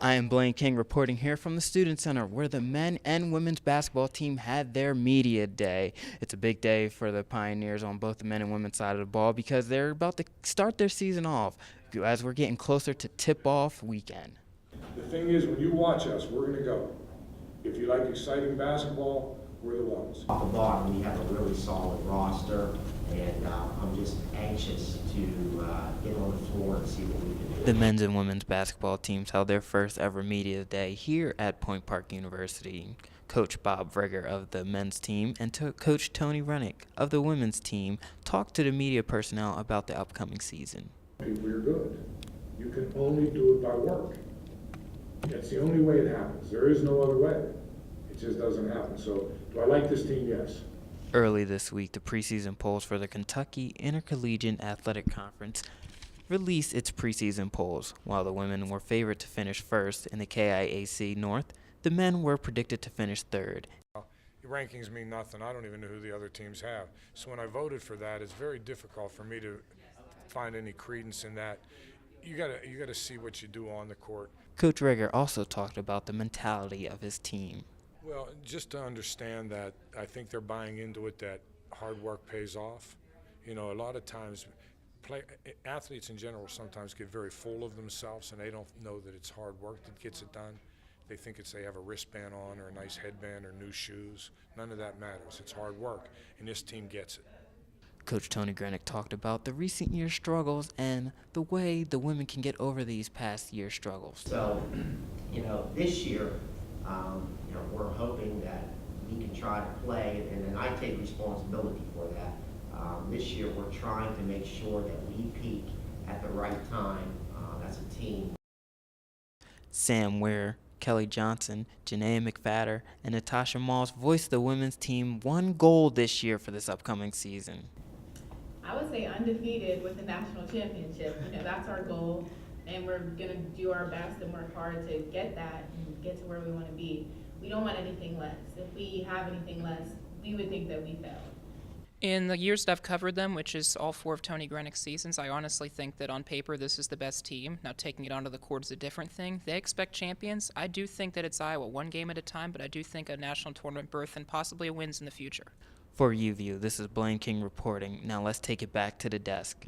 I am Blaine King reporting here from the Student Center where the men and women's basketball team had their media day. It's a big day for the Pioneers on both the men and women's side of the ball because they're about to start their season off as we're getting closer to tip-off weekend. The thing is, when you watch us, we're going to go. If you like exciting basketball, we're the ones. Off the bottom, we have a really solid roster, and I'm just anxious to get on the floor and see what we can do. The men's and women's basketball teams held their first ever media day here at Point Park University. Coach Bob Vreger of the men's team and Coach Tony Rennick of the women's team talked to the media personnel about the upcoming season. People, you're good. You can only do it by work. That's the only way it happens. There is no other way. It just doesn't happen. So, do I like this team? Yes. Early this week, the preseason polls for the Kentucky Intercollegiate Athletic Conference released its preseason polls. While the women were favored to finish first in the KIAC North, the men were predicted to finish third. Your rankings mean nothing. I don't even know who the other teams have. So when I voted for that, it's very difficult for me to find any credence in that. You gotta see what you do on the court. Coach Reger also talked about the mentality of his team. Well, just to understand that, I think they're buying into it that hard work pays off. You know, a lot of times, athletes in general sometimes get very full of themselves, and they don't know that it's hard work that gets it done. They think they have a wristband on or a nice headband or new shoes. None of that matters. It's hard work, and this team gets it. Coach Tony Rennick talked about the recent year struggles and the way the women can get over these past year struggles. So, this year, we're hoping that we can try to play, and then I take responsibility for that. This year, we're trying to make sure that we peak at the right time as a team. Sam Ware, Kelly Johnson, Janaea McFadder, and Natasha Moss voiced the women's team one goal this year for this upcoming season. I would say undefeated with the national championship. That's our goal, and we're going to do our best and work hard to get that and get to where we want to be. We don't want anything less. If we have anything less, we would think that we failed. In the years that I've covered them, which is all 4 of Tony Grenick's seasons, I honestly think that on paper this is the best team. Now taking it onto the court is a different thing. They expect champions. I do think that it's Iowa one game at a time, but I do think a national tournament berth and possibly a wins in the future. For UView, this is Blaine King reporting. Now let's take it back to the desk.